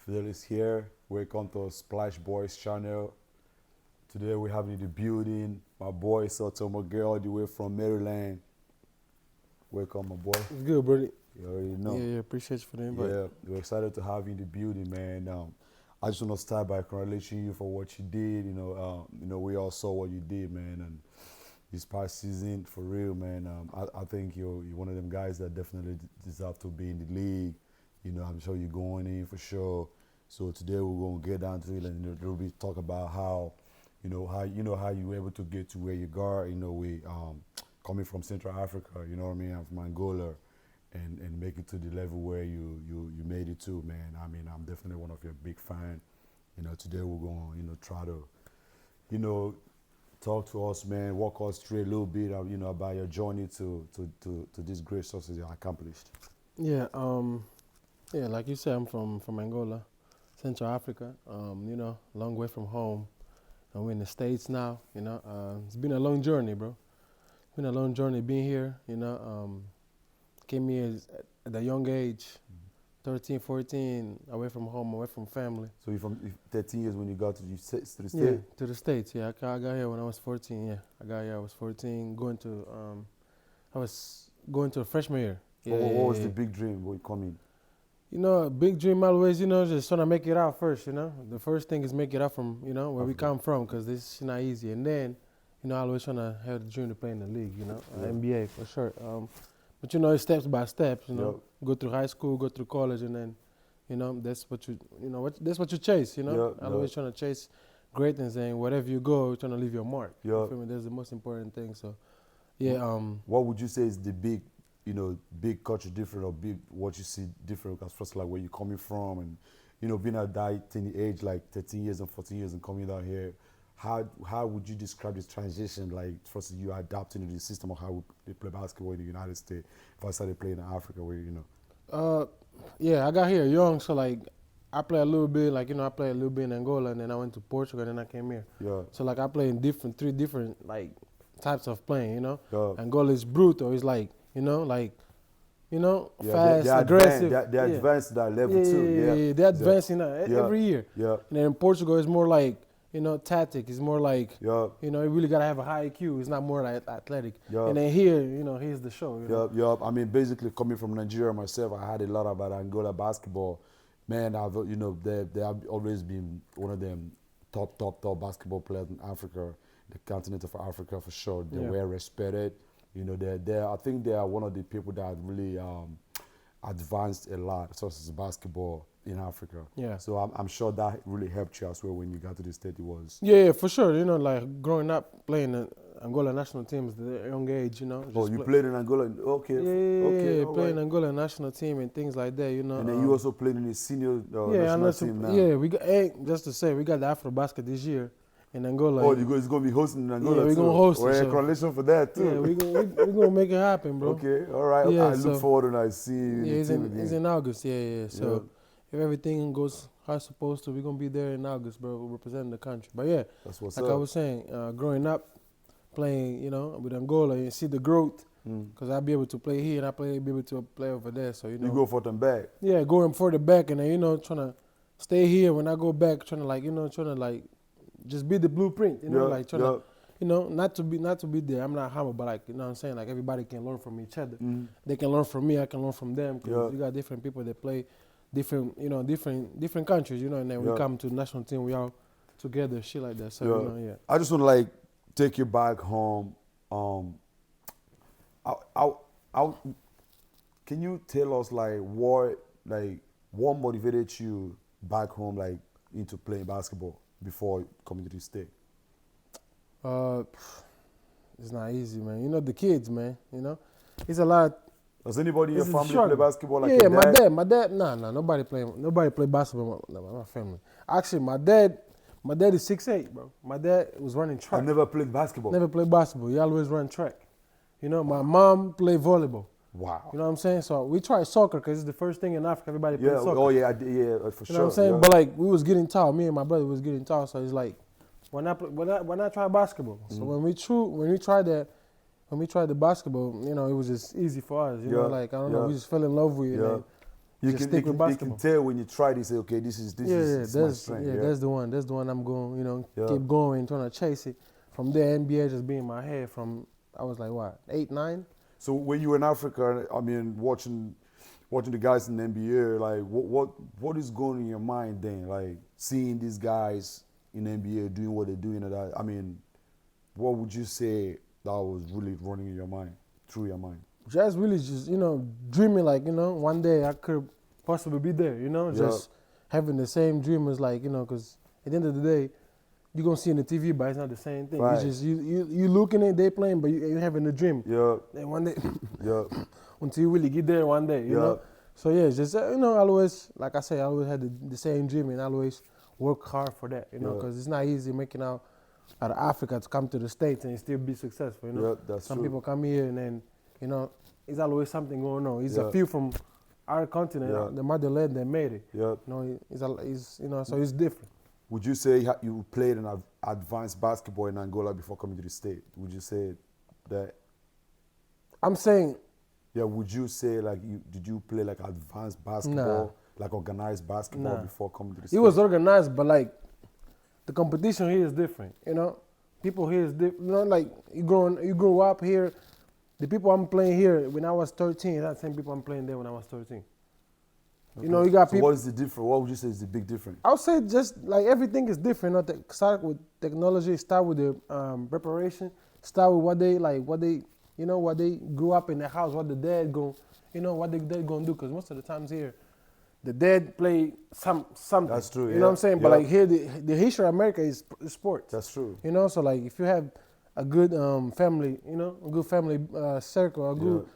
Fidel is here. Welcome to Splash Boys channel. Today we're having the building. My boy Selton Miguel all the way from Maryland. Welcome, my boy. It's good, buddy. You already know. Yeah, appreciate you for the invite. Yeah, we're excited to have you in the building, man. I just want to start by congratulating you for what you did. We all saw what you did, man, and this past season, for real, man. I think you're one of them guys that definitely deserve to be in the league. I'm sure you're going in for sure. So today we're gonna get down to it and really talk about how you were able to get to where you got. We coming from Central Africa. You know what I mean? I'm from Angola, and make it to the level where you made it to, man. I mean, I'm definitely one of your big fan. Today we're gonna try to talk to us, man. Walk us through a little bit of about your journey to this great success you accomplished. Yeah, like you said, I'm from Angola, Central Africa. Long way from home, and we're in the States now. It's been a long journey, bro. It's been a long journey being here. Came here at a young age, 13, 14, away from home, away from family. So you're from 13 years when you got to the States? Yeah, to the States. Yeah, I got here when I was 14. Yeah, I got here. I was 14, I was going to a freshman year. Yeah, what was the big dream when you come in? Big dream always, just trying to make it out first, The first thing is make it out from, where we come from, because this is not easy. And then, always trying to have the dream to play in the league, NBA for sure. But, it's steps by steps, Go through high school, go through college, and then, that's what that's what you chase, Always trying to chase greatness, and wherever you go, you're trying to leave your mark. You feel me? That's the most important thing. So, yeah. What would you say is the big culture different, or big what you see different? Because first, like where you're coming from, and being at that tiny age, like 13 years and 14 years, and coming down here, how would you describe this transition? Like first, you adapting to the system of how they play basketball in the United States. If I started playing in Africa, where yeah, I got here young, so like I play a little bit, I play a little bit in Angola, and then I went to Portugal, and then I came here. Yeah. So like I play in three different types of playing. Yeah. Angola is brutal. It's fast, they're aggressive. They're advanced to that level too. Yeah, they're advancing every year. Yeah. And then in Portugal, it's more tactic. It's more you really gotta have a high IQ. It's not more like athletic. Yeah. And then here, here's the show. Yeah. I mean, basically coming from Nigeria myself, I had a lot about Angola basketball. Man, they have always been one of them top basketball players in Africa, the continent of Africa for sure. They're well respected. I think they are one of the people that really advanced a lot, such as basketball in Africa. Yeah. So I'm sure that really helped you as well when you got to the state. It was. Yeah, for sure. Growing up playing the Angola national teams at a young age. Played in Angola. Okay. Yeah, okay, playing right. Angola national team and things like that. And then you also played in the senior national team now. Yeah, we got. Just to say, we got the Afro Basket this year in Angola. Oh, it's going to be hosting in Angola. Yeah, we're going to host it. Well, congratulations for that too. Yeah, we're going to make it happen, bro. Okay, all right. Yeah, I look forward to see you. Yeah, it's in August. Yeah. So if everything goes how it's supposed to, we're going to be there in August, bro, representing the country. But yeah, that's what's like up. I was saying, growing up, playing, with Angola, you see the growth, because I'll be able to play here and be able to play over there. So, you go for them back. Yeah, going for the back, and then, trying to stay here when I go back, trying to just be the blueprint, not to be there. I'm not humble, but what I'm saying, everybody can learn from each other. They can learn from me, I can learn from them, because we got different people that play different countries, and then we come to the national team, we all together, shit like that. So, I just want to take you back home. Can you tell us what motivated you back home into playing basketball before coming to the state? It's not easy, man. The kids, man. It's a lot. Does anybody in your family play basketball? Yeah, my dad. Nah, nobody play basketball. My family. Actually, my dad is 6'8", bro. My dad was running track. I never played basketball. Never played basketball. He always ran track. My mom played volleyball. Wow. You know what I'm saying? So we tried soccer because it's the first thing in Africa. Everybody plays soccer. Oh yeah, for sure. You know what I'm saying? But we was getting tall. Me and my brother was getting tall. So it's why not try basketball? So when we tried that. When we tried the basketball, it was just easy for us. I don't know, we just fell in love with it. just stick with you basketball. can tell when you try to say, okay, this is my strength. Yeah, That's the one. That's the one I'm going. Yeah. Keep going, trying to chase it. From there, NBA just be in my head. From I was like what 8, 9. So when you were in Africa, I mean, watching the guys in the NBA, like what is going in your mind then? Like seeing these guys in the NBA doing what they're doing, and that, I mean, what would you say that was really running in your mind, through your mind? Just really just dreaming like one day I could possibly be there. Just having the same dream as like because at the end of the day you're gonna see in the TV, but it's not the same thing. Right. It's just you looking at they playing, but you're having a dream. Yeah. And one day, Yeah. until you really get there one day, you know. So yeah, it's just I always, like I say, I always had the same dream, and I always work hard for that, because it's not easy making out of Africa to come to the States and still be successful. Yeah, that's some true. people come here and then it's always something going on. It's a few from our continent, the motherland, that made it. Yeah. So it's different. Would you say you played an advanced basketball in Angola before coming to the state? Would you say that? I'm saying. Yeah. Would you say did you play like advanced basketball, like organized basketball before coming to the state? It was organized, but like the competition here is different. People here is different. Like you grow up here. The people I'm playing here when I was 13, that's the same people I'm playing there when I was 13. Okay. You got people. What is the difference? What would you say is the big difference? I would say just like everything is different. Start with technology, start with the preparation, start with what they grew up in the house, what the dad what the dad gonna do. Because most of the times here, the dad play something. That's true. You know what I'm saying? Yeah. But like here, the history of America is sports. That's true. So like if you have a good family, a good family circle, a good,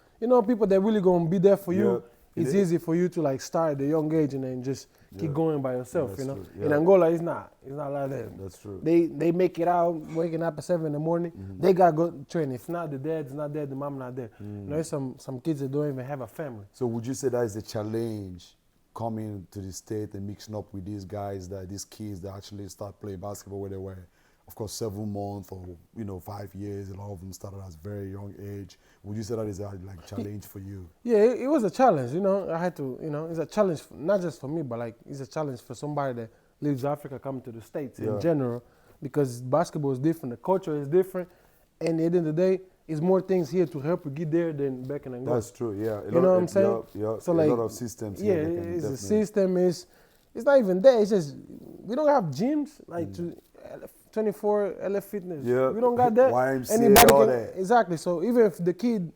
people that really gonna be there for you. It's easy for you to like start at a young age and then just keep going by yourself, True. In Angola, it's not like that. That's true. They make it out waking up at 7 in the morning. Mm-hmm. They gotta go train. If not, the dad's not there, the mom not there. There's some kids that don't even have a family. So would you say that is a challenge coming to the state and mixing up with these guys, these kids that actually start playing basketball where they were, of course, 7 months or 5 years? A lot of them started at a very young age. Would you say that is a challenge for you? Yeah, it was a challenge. I had to. It's a challenge not just for me, but like it's a challenge for somebody that leaves Africa, coming to the States in general, because basketball is different, the culture is different, and at the end of the day, it's more things here to help you get there than back in Angola. That's true. Yeah, you know what I'm saying? Yeah. So a like, lot of systems. Yeah, it's a system. It's not even that. It's just we don't have gyms like 24 LF Fitness. Yeah. We don't got that. YMCA, all that. Exactly. So even if the kid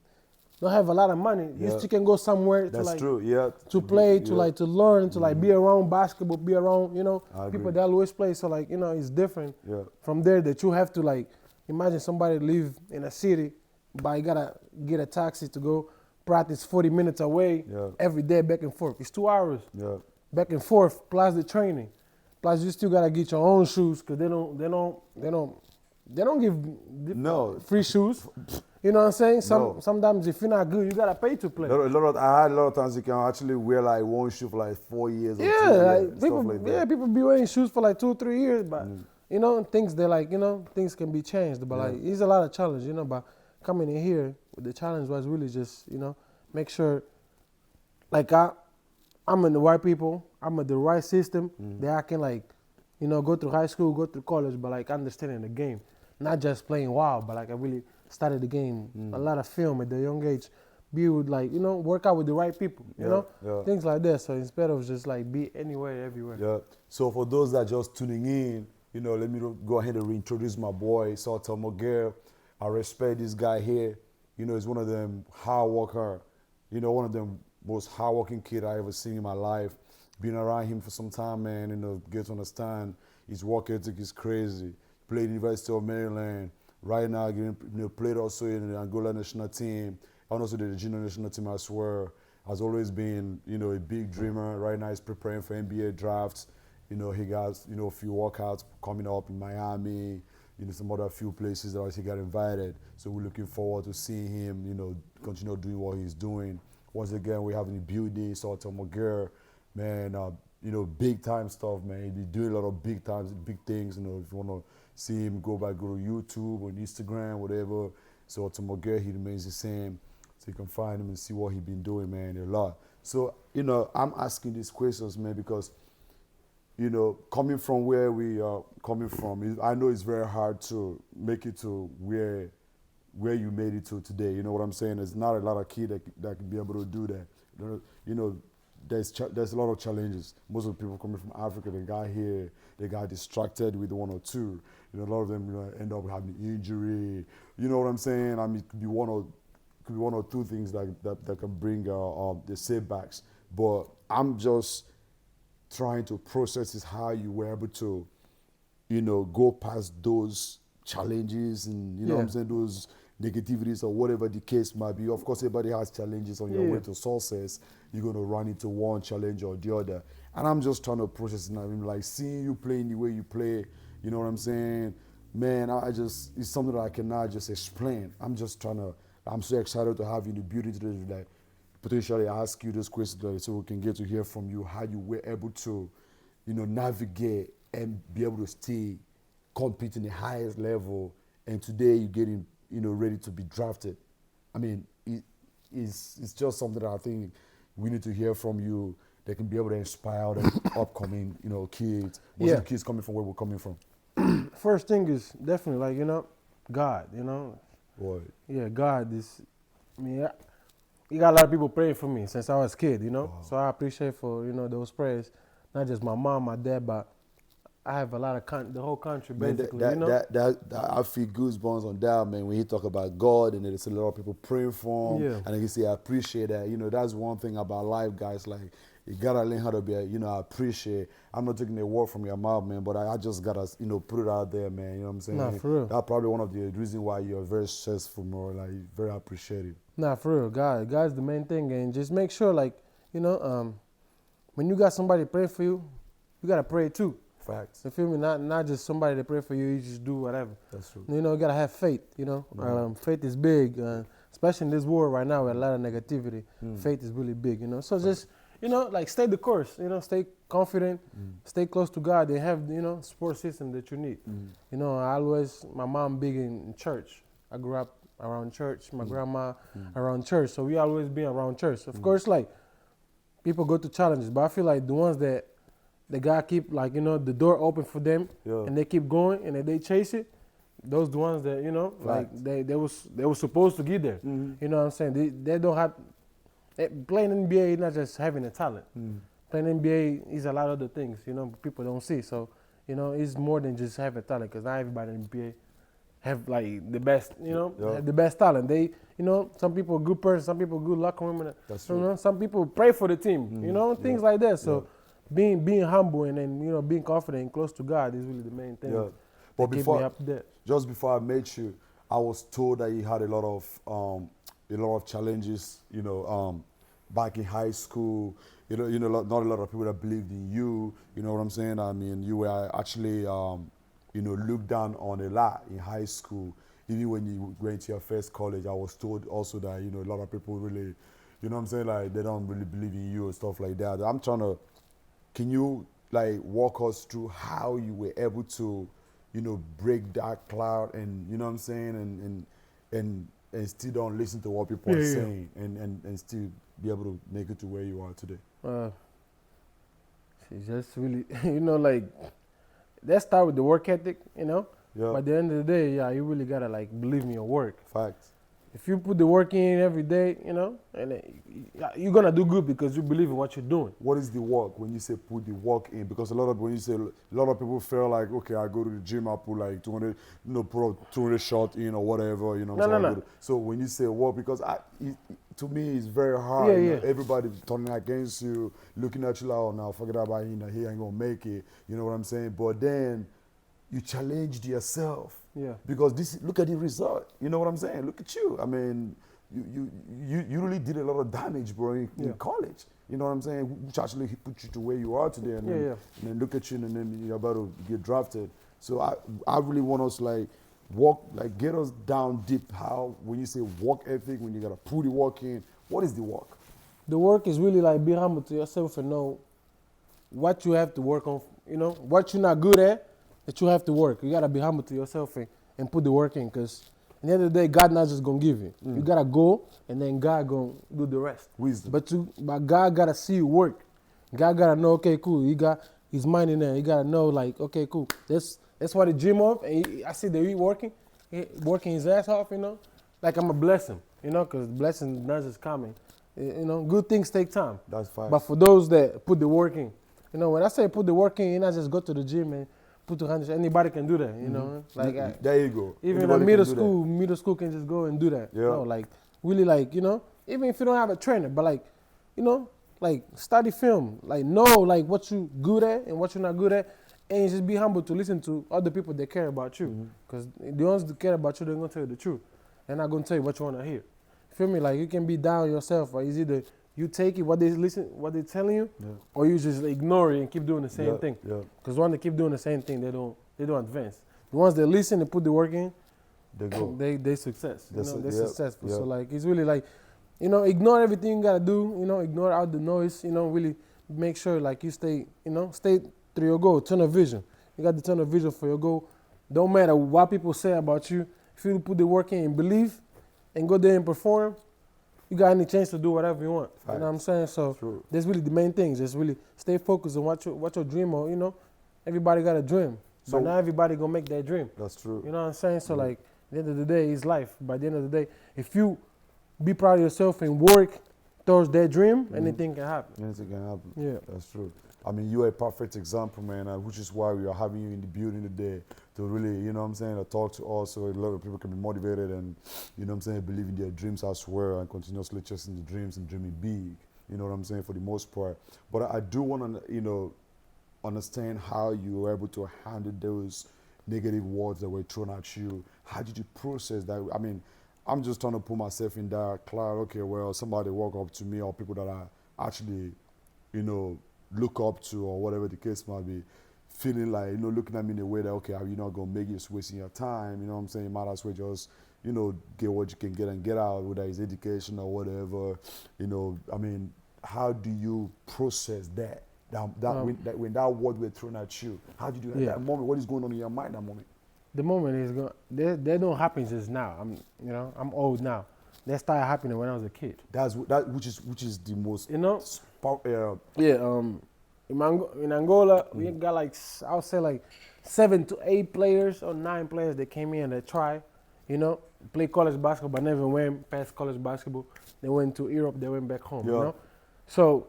don't have a lot of money, you still can go somewhere That's true. Yeah. To play, to learn, to be around basketball, be around, people that always play. So like, it's different from there that you have to like, imagine somebody live in a city, but you gotta get a taxi to go practice 40 minutes away every day back and forth. It's 2 hours back and forth plus the training. Plus, you still gotta get your own shoes because they don't give free shoes. You know what I'm saying? Sometimes if you're not good, you gotta pay to play. I had a lot of times you can actually wear like one shoe for like 4 years. Or 2 years, people, stuff like that. People be wearing shoes for like 2 or 3 years, but things they like, things can be changed. But like, it's a lot of challenge, But coming in here, the challenge was really just, make sure, like I'm in the right people, I'm in the right system that I can like, go through high school, go through college, but like understanding the game, not just playing wild, but like I really started the game, a lot of film at the young age, be with like, work out with the right people, things like that. So instead of just like be anywhere, everywhere. Yeah. So for those that are just tuning in, let me go ahead and reintroduce my boy, Selton Miguel. I respect this guy here. He's one of them hard worker, one of them most hardworking kid I ever seen in my life. Being around him for some time, man, get to understand his work ethic is crazy. Played University of Maryland. Right now, played also in the Angola national team. And also the junior national team as well. Has always been, a big dreamer. Right now, he's preparing for NBA drafts. He got, a few workouts coming up in Miami. Some other few places that he got invited. So we're looking forward to seeing him, continue doing what he's doing. Once again, we have in the building, Selton Miguel, man, big time stuff, man. He be doing a lot of big things, If you want to see him, go to YouTube or Instagram, whatever. Selton Miguel, he remains the same. So you can find him and see what he been doing, man, a lot. So, I'm asking these questions, man, because, coming from where we are coming from, I know it's very hard to make it to where you made it to today. You know what I'm saying? There's not a lot of kids that can be able to do that. You know, there's a lot of challenges. Most of the people coming from Africa, they got here, they got distracted with one or two. A lot of them, end up having injury. You know what I'm saying? I mean, it could be one or two things that can bring the setbacks. But I'm just trying to process is how you were able to, go past those challenges and, what I'm saying, those negativities or whatever the case might be. Of course, everybody has challenges on your way to success. You're going to run into one challenge or the other. And I'm just trying to process it. I mean, like seeing you playing the way you play, you know what I'm saying? Man, it's something that I cannot just explain. I'm so excited to have you in the building today, like, potentially ask you those questions so we can get to hear from you how you were able to, navigate and be able to stay competing the highest level. And today you're getting, ready to be drafted. I mean, it's just something that I think we need to hear from you that can be able to inspire the upcoming, kids. Most of the kids coming from where we're coming from. First thing is definitely like, God, Boy. Yeah, God is, you got a lot of people praying for me since I was a kid, Wow. So I appreciate for, those prayers. Not just my mom, my dad, but I have a lot of the whole country basically, That I feel goosebumps on that, man, when he talk about God and there's a lot of people praying for him. Yeah. And he say, I appreciate that. That's one thing about life, guys. Like, you gotta learn how to be, appreciate. I'm not taking a word from your mouth, man, but I just gotta, put it out there, man. You know what I'm saying? Nah, for real. That's probably one of the reasons why you're very successful, more like very appreciative. Nah, for real. God's the main thing. And just make sure, like, when you got somebody praying for you, you gotta pray too. Facts. You feel me? Not just somebody to pray for you, you just do whatever. That's true. You gotta have faith, Faith is big, especially in this world right now with a lot of negativity. Faith is really big, So just, like stay the course, stay confident, stay close to God and have, support system that you need. My mom big in church. I grew up around church, my grandma around church. So we always been around church. Of course, like, people go to challenges, but I feel like the ones that God keep, like, the door open for them and they keep going and they chase it, those the ones that, like they was supposed to get there. You know what I'm saying? They don't have, playing NBA is not just having a talent. Playing NBA is a lot of other things, people don't see. So, it's more than just having talent, because not everybody in NBA have like the best, have the best talent. They, some people a good person, some people good locker room. That's true. Some people pray for the team, things like that. So being humble and then, being confident and close to God is really the main thing. Yeah. But Just before I met you, I was told that you had a lot of challenges, back in high school. Not a lot of people that believed in you. You know what I'm saying? I mean, you were actually, looked down on a lot in high school. Even when you went to your first college, I was told also that, a lot of people really, like, they don't really believe in you and stuff like that. Can you, like, walk us through how you were able to, break that cloud and, and still don't listen to what people are saying and still be able to make it to where you are today? It's just really, like, let's start with the work ethic, Yeah. But at the end of the day, you really gotta, like, believe in your work. Facts. If you put the work in every day, and you're gonna do good because you believe in what you're doing. What is the work when you say put the work in? Because a lot of people feel like, okay, I go to the gym, I put like 200, put 200 shots in or whatever, No. So when you say work, because to me it's very hard. Yeah. Everybody turning against you, looking at you like, oh, now forget about him, he ain't gonna make it. You know what I'm saying? But then you challenged yourself. Yeah. Because look at the result. You know what I'm saying? Look at you. I mean, you really did a lot of damage, bro, in college. You know what I'm saying? Which actually put you to where you are today. And then look at you, and then you're about to get drafted. So I really want us get us down deep. How, when you say work ethic, when you gotta put the work in, what is the work? The work is really like be humble to yourself and know what you have to work on. What you're not good at, that you have to work. You gotta be humble to yourself and put the work in, because At the end of the day, God not just gonna give you. You gotta go, and then God gonna do the rest. Wisdom. But God gotta see you work. God gotta know, okay, cool. He got his mind in there. He gotta know, like, okay, cool. That's what he dream of. And I see that he working his ass off, you know. Like I'm a blessing, you know, because blessing not just coming. You know, good things take time. That's fine. But for those that put the work in, you know, when I say put the work in, you not just go to the gym and put 200. Anybody can do that, you know. Like there you go. even Anybody in can middle school can just go and do that. Yeah. You know, like really, like, you know, even if you don't have a trainer, but like, you know, like study film, like know like what you good at and what you're not good at, and just be humble to listen to other people that care about you. Because the ones that care about you, they're gonna tell you the truth. They're not gonna tell you what you wanna hear. Feel me? Like you can be down yourself, or it's either you take it what they telling you, or you just ignore it and keep doing the same thing. Yeah. Because when they keep doing the same thing, they don't advance. The ones that listen and put the work in, They go. they success. You know, they're successful. Yeah. So like it's really like, you know, ignore everything you gotta do. You know, ignore out the noise. You know, really make sure like you stay. You know, stay through your goal. Tunnel vision. You got the tunnel vision for your goal. Don't matter what people say about you. If you put the work in and believe, and go there and perform, you got any chance to do whatever you want. Facts. You know what I'm saying? So True. that's really the main thing. Just really stay focused on what your dream or, you know, everybody got a dream. So- But not everybody gonna make that dream. That's true. You know what I'm saying? So like at the end of the day, it's life. By the end of the day, if you be proud of yourself and work towards that dream, anything can happen. Anything can happen. Yeah. That's true. I mean, you're a perfect example, man, which is why we are having you in the building today to really, you know what I'm saying, to talk to us so a lot of people can be motivated and, you know what I'm saying, believe in their dreams as well and continuously chasing the dreams and dreaming big, you know what I'm saying, for the most part. But I do want to, you know, understand how you were able to handle those negative words that were thrown at you. How did you process that? I mean, I'm just trying to put myself in that cloud. Okay, well, somebody walk up to me or people that I actually, you know, look up to or whatever the case might be, feeling like, you know, looking at me in a way that, okay, you're not going to make it, just wasting your time, you know what I'm saying? You might as well just, you know, get what you can get and get out, whether it's education or whatever, you know. I mean, how do you process that? When that word were thrown at you, how do you do that? That moment? What is going on in your mind that moment? The moment is going. They don't happen just now. I'm old now. That started happening when I was a kid. Which is the most, You know. yeah. In Angola, we got like, I would say like 7 to 8 players or 9 players that came in that try, you know, play college basketball, but never went past college basketball. They went to Europe, they went back home, you know. So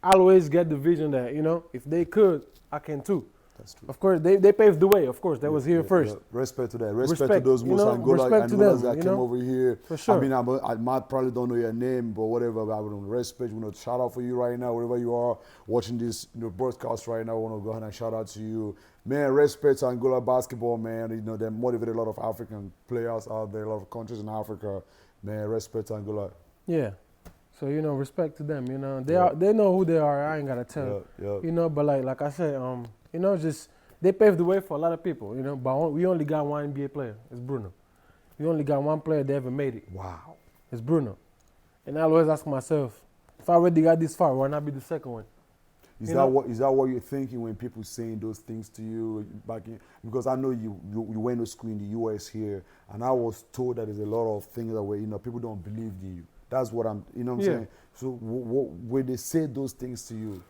I always get the vision that, you know, if they could, I can too. That's true. Of course, they paved the way. Of course, that was here first. Yeah. Respect to that. Respect to those most Angolas that came over here. For sure. I mean, I might probably don't know your name, but whatever. I would respect. You know, shout out for you right now, wherever you are watching this, you know, broadcast right now. I want to go ahead and shout out to you, man. Respect to Angola basketball, man. You know, they motivated a lot of African players out there, a lot of countries in Africa, man. Respect to Angola. Yeah. So, you know, respect to them. You know, they know who they are. I ain't gotta tell. You know, but like I said, you know, just they paved the way for a lot of people, you know, but we only got one NBA player. It's Bruno. We only got one player that ever made it. Wow. It's Bruno. And I always ask myself, if I already got this far, why not be the second one? Is that what you're thinking when people saying those things to you back in? Because I know you went to school in the US here, and I was told that there's a lot of things that were, you know, people don't believe in you. That's what I'm, you know what I'm saying? So when they say those things to you,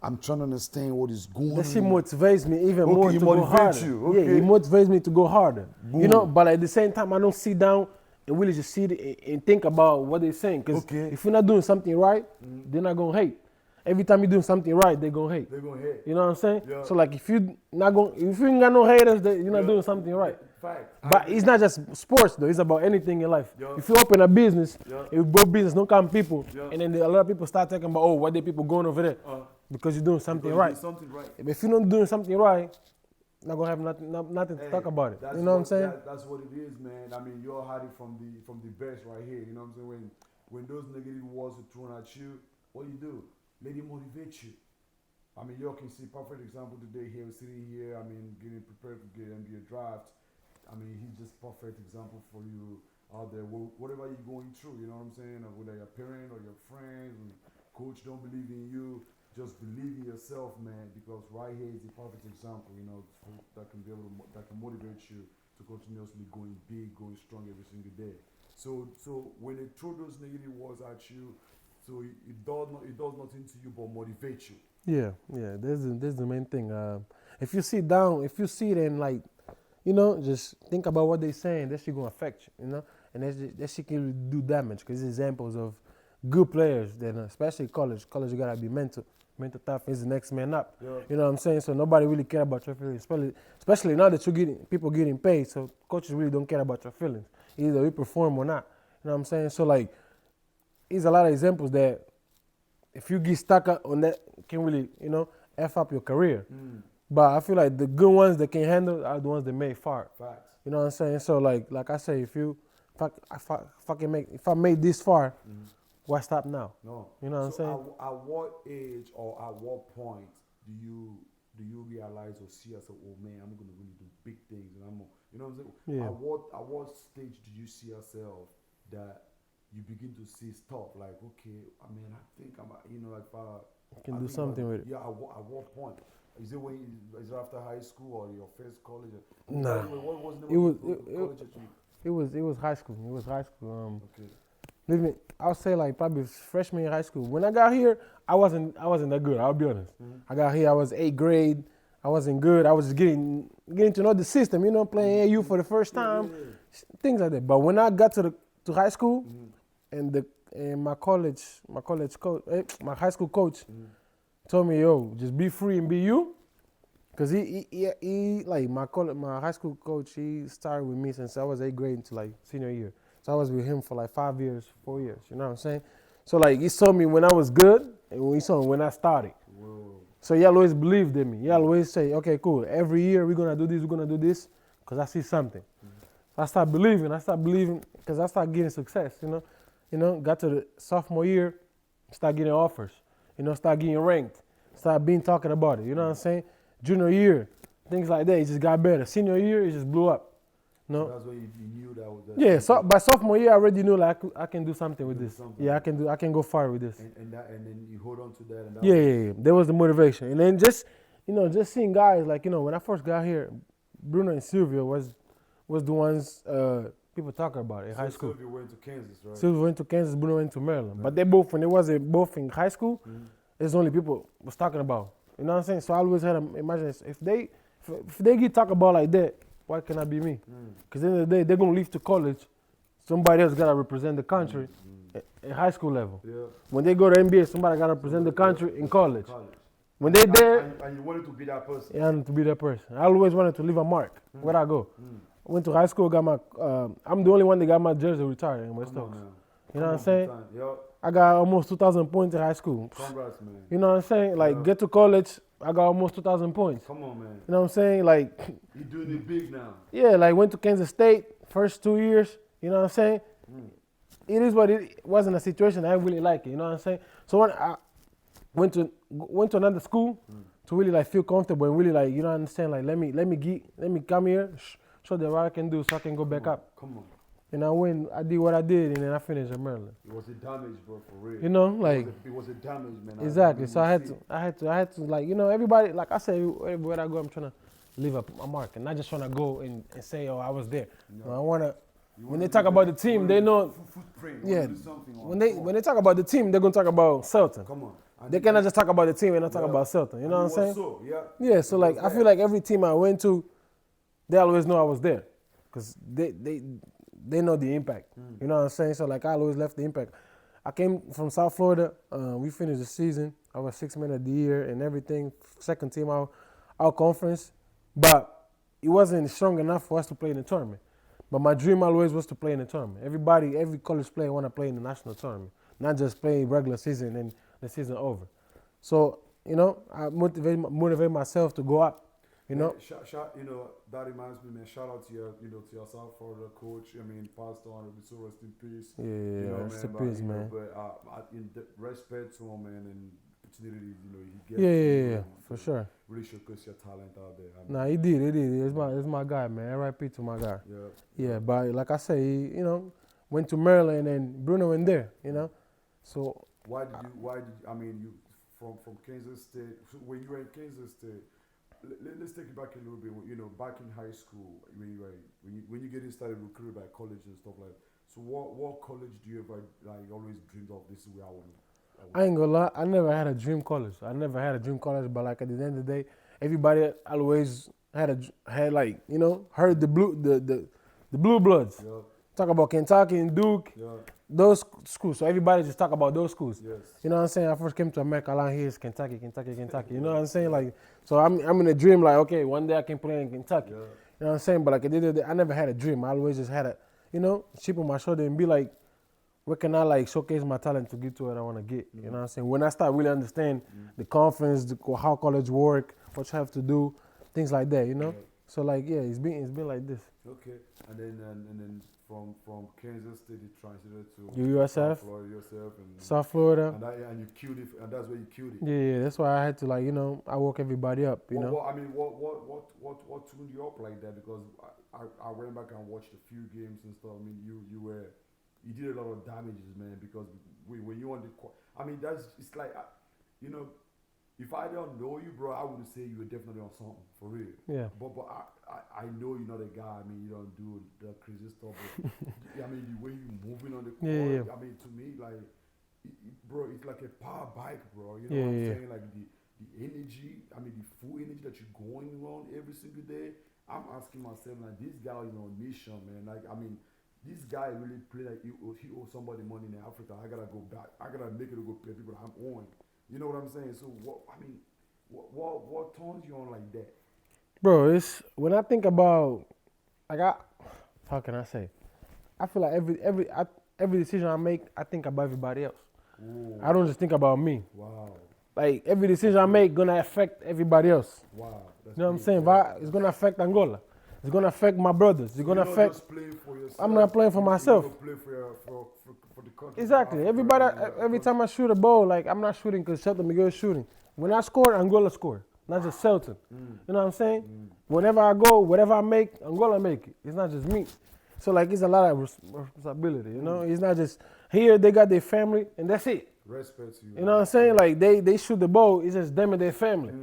I'm trying to understand what is going on. That shit motivates me even more to go harder. You. Yeah, it motivates me to go harder. Boom. You know, but at the same time, I don't sit down and really just sit and think about what they're saying. Because if you're not doing something right, they're not going to hate. Every time you're doing something right, they're going to hate. They're going to hate. You know what I'm saying? Yeah. So like if you ain't got no haters, you're not doing something right. Fact. But it's not just sports though, it's about anything in life. If you open a business, if both business don't come people, and then a lot of people start talking about, oh, what the people going over there? Because you're doing something right. If you're not doing something right, not gonna have nothing to talk about it. You know what I'm saying? That's what it is, man. I mean, you're hiding from the best right here. You know what I'm saying? When those negative words are thrown at you, what do? Let it motivate you. I mean, you can see perfect example today here, sitting here. I mean, getting prepared to get NBA draft. I mean, he's just perfect example for you out there. Whatever you're going through, you know what I'm saying? Or whether your parent or your friends, and coach don't believe in you, just believe in yourself, man. Because right here is the perfect example, you know, that can be able to, that can motivate you to continuously going big, going strong every single day. So when they throw those negative words at you, so it does nothing to you but motivate you. Yeah, yeah. That's the main thing. If you sit down, if you sit and like, just think about what they're saying, that shit gonna affect you, and that shit can really do damage. Because examples of good players, then especially college. College, you gotta be mental tough. Is the next man up. Yeah. You know what I'm saying? So nobody really care about your feelings, especially now that you're getting people getting paid. So coaches really don't care about your feelings, either you perform or not. You know what I'm saying? So like, there's a lot of examples that if you get stuck on that, can really, f up your career. But I feel like the good ones that can handle are the ones that make far. Facts. You know what I'm saying? So like I say, if I made this far, why stop now? No. You know what I'm So saying? at what age or at what point do you realize or see yourself? Oh man, I'm gonna really do big things, and you know what I'm saying? Yeah. At what stage do you see yourself that you begin to see stuff like, okay, I mean, I think I'm, like, Can I do think something with it. Yeah. At what point? Is it after high school or your first college? Nah. What was the It was name of the college that you? it was high school. It was high school. Okay. Living, I'll say like probably freshman in high school. When I got here, I wasn't that good. I'll be honest. I got here, I was 8th grade. I wasn't good. I was just getting to know the system. Playing AU for the first time, things like that. But when I got to high school, and my college coach, my high school coach, told me, yo, just be free and be you. Cause he like my high school coach, he started with me since I was 8th grade until like senior year. So I was with him for like 5 years, 4 years. You know what I'm saying? So like he saw me when I was good, and he saw me when I started. Whoa. So he always believed in me. He always say, okay, cool. Every year we're gonna do this, cause I see something. I start believing because I start getting success. Got to the sophomore year, start getting offers. Start getting ranked, start being talking about it. You know what I'm saying? Junior year, things like that. It just got better. Senior year, it just blew up. No. That's when you knew that was. Yeah. So by sophomore year, I already knew like I can do something with this. Something. Yeah, I can go far with this. And then you hold on to that. And that Yeah. There was the motivation, and then just seeing guys like when I first got here, Bruno and Silvio was the ones people talking about in high school. Silvio went to Kansas, right? Silvio went to Kansas, Bruno went to Maryland. But they both, when they was both in high school, it's only people was talking about. You know what I'm saying? So I always had to imagine if they get talked about like that, why can't I be me? Because at the end of the day, they're gonna leave to college. Somebody else gotta represent the country at high school level. Yeah. When they go to NBA, somebody gotta represent the country in college. When they there, and you wanted to be that person. I wanted to be that person. I always wanted to leave a mark where I go. I went to high school, got my. I'm the only one that got my jersey retired in West Oaks. You know what I'm saying? I got almost 2,000 points in high school. Congrats, man. You know what I'm saying? Like, get to college, I got almost 2,000 points. Come on, man. You know what I'm saying? Like, you're doing it big now. Yeah, like went to Kansas State first 2 years. You know what I'm saying? It is what it wasn't a situation I really like it. You know what I'm saying? So when I went to another school to really like feel comfortable and really like understand like let me come here, show them what I can do so I can go back up. Come on. And I did what I did, and then I finished in Maryland. It was a damage, bro, for real. It was a damage, man. Exactly. So I had to like everybody, like I say, everywhere I go, I'm trying to leave a mark, and not just trying to go and say, oh, I was there. No, I wanna. When they talk about the team, they know. Footprint. Yeah. When they talk about the team, they're gonna talk about Selton. Come on. They cannot just talk about the team and not talk about Selton. You know what I'm saying? So, yeah. Yeah. So like I feel like every team I went to, they always know I was there, because they know the impact. You know what I'm saying? So like I always left the impact. I came from South Florida. We finished the season. I was 6th man of the year and everything. Second team our conference, but it wasn't strong enough for us to play in the tournament. But my dream always was to play in the tournament. Every college player want to play in the national tournament, not just play regular season and the season over. So I motivate myself to go up. That reminds me, man. Shout out to your South Florida coach. I mean, passed on. So rest in peace. Yeah, rest in peace, man. But in respect to him, man, and opportunity, he gets. Yeah, for sure. Really showcase your talent out there. Nah, he did. It's my guy, man. R.I.P. to my guy. Yeah, but like I say, he, went to Maryland and Bruno went there. So why did you? I mean, you from Kansas State. So when you were in Kansas State, let's take it back a little bit. You know, back in high school, when you getting started recruited by college and stuff like. So what college do you ever like always dreamed of? This is where I I want ain't gonna lie, I never had a dream college. I never had a dream college, but like at the end of the day, everybody always had like heard the blue bloods to. Yeah, talk about Kentucky and Duke, yeah, those schools. So everybody just talk about those schools. yes, You know what I'm saying? I first came to America, all I hear is Kentucky, Kentucky, Kentucky. You know yeah, what I'm saying? yeah, Like, so I'm in a dream like, okay, one day I can play in Kentucky. yeah, You know what I'm saying? But like at the end of the day, I never had a dream. I always just had a chip on my shoulder and be like, where can I like showcase my talent to get to what I want to get? You know what I'm saying? When I start really understand the conference, how college work, what you have to do, things like that. yeah. So like yeah, it's been like this. Okay, and then from Kansas State you transited to South USF, Florida yourself, South Florida. and you killed it, and that's where you killed it. Yeah, that's why I had to like I woke everybody up. What I mean, what tuned you up like that? Because I went back and watched a few games and stuff. I mean, you did a lot of damages, man. Because when you on the court, I mean, it's like you know, if I don't know you, bro, I would say you were definitely on something for real. Yeah. But I know you're not a guy. I mean, you don't do the crazy stuff. But I mean, the way you moving on the court. Yeah. I mean, to me, like, bro, it's like a power bike, bro. You know Yeah, what I'm yeah. saying? Like the energy. I mean, the full energy that you're going around every single day. I'm asking myself, like, this guy is on a mission, man. Like, I mean, this guy really play like he owes somebody money in Africa. I gotta go back. I gotta make it to go pay people I'm owing. You know what I'm saying? So what turns you on like that? Bro, it's when I think about like how can I say? I feel like every decision I make, I think about everybody else. Oh, I don't just think about me. wow, Like every decision I make gonna affect everybody else. wow. That's You know what I'm big, saying? yeah. It's gonna affect Angola. It's gonna affect my brothers. It's So gonna you're not affect. just playing for yourself. I'm not playing for myself. You play for the country. Exactly. For Africa, Everybody. and Every country. time I shoot a ball, like I'm not shooting because Selton Miguel is shooting. When I score, Angola score, not just Selton. You know what I'm saying? Whenever I go, whatever I make, Angola make it. It's not just me. So like it's a lot of responsibility. It's not just here. They got their family and that's it. Respect to you. You know what I'm saying? Like they shoot the ball. It's just them and their family.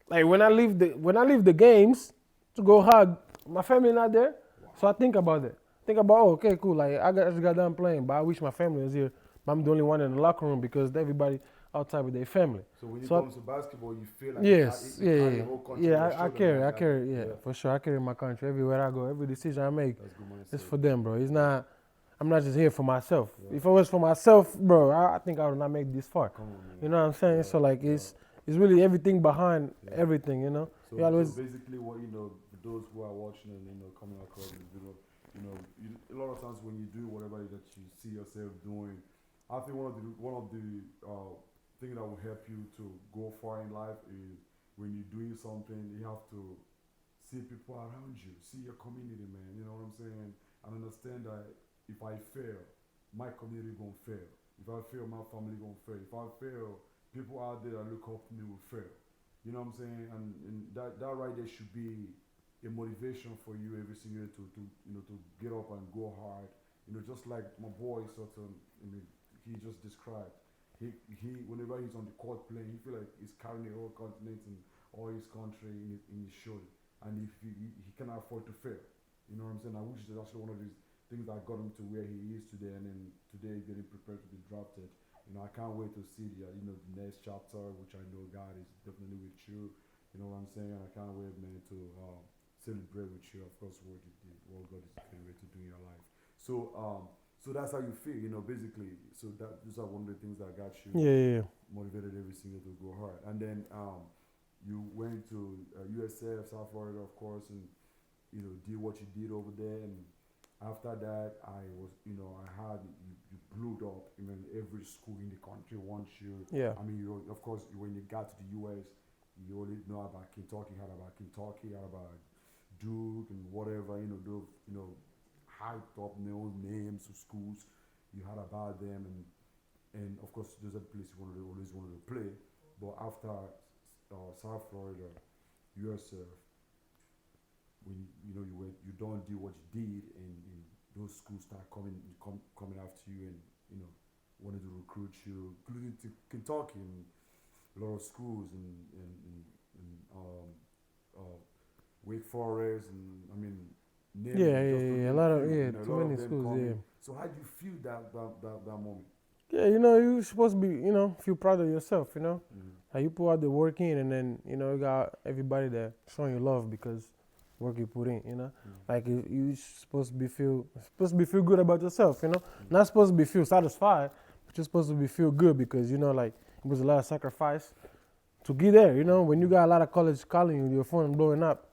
Like when I leave the games to go hug, my family not there. So I think about that. Think about okay, cool. Like I just got done playing, but I wish my family was here. But I'm the only one in the locker room because everybody outside with their family. So when it So comes to basketball, you feel like yes, you carry yeah. the whole country on your I shoulder, carry, man. I carry, yeah, for sure. I carry my country everywhere I go. Every decision I make, That's good mindset. it's for them, bro. It's not. I'm not just here for myself. If it was for myself, bro, I think I would not make this far. Come on, man. You know what I'm saying? So like it's really everything behind everything. So, You always so basically, what for those who are watching and coming across this video, a lot of times when you do whatever that you see yourself doing, I think one of the things that will help you to go far in life is when you're doing something, you have to see people around you, see your community, man. You know what I'm saying? And understand that if I fail, my community gonna fail. If I fail, my family gonna fail. If I fail, people out there that look up to me will fail. You know what I'm saying? And that right there should be a motivation for you every single day to get up and go hard. Just like my boy Selton, he just described. He whenever he's on the court playing, he feel like he's carrying the whole continent and all his country in his shoulder. And if he cannot afford to fail. You know what I'm saying? I wish that's actually one of these things that got him to where he is today, and then today getting prepared to be drafted. I can't wait to see the next chapter, which I know God is definitely with you. You know what I'm saying? I can't wait, man, to celebrate with you, of course, what you did, what God is getting ready to do in your life. So that's how you feel, basically. So those are one of the things that got you yeah. motivated every single day to go hard. And then you went to USF, South Florida, of course, and did what you did over there. And after that, I was, I had you blew up. Every school in the country wants you. Yeah. I mean, of course, when you got to the U.S., you only know about Kentucky, had about Duke, and whatever. Those hyped up names of schools. You had about them, and of course, those are the places you always wanted to play. But after South Florida, USF, when you don't do what you did, and those schools start coming after you, and wanted to recruit you, including to Kentucky and a lot of schools and Wake Forest, and I mean, name Yeah, it, just to yeah, yeah. A name lot of few. yeah, You know, a too lot many of them schools. Yeah. coming. So how do you feel that moment? Yeah, you know, you're supposed to be, you know, feel proud of yourself, you know. Mm. Like you put out the work in, and then you know you got everybody that showing you love because work you put in, you know. Mm. Like you supposed to be feel good about yourself, you know. Mm. Not supposed to be feel satisfied, but you're supposed to be feel good because you know like it was a lot of sacrifice to get there, you know. When you got a lot of college calling you, your phone blowing up,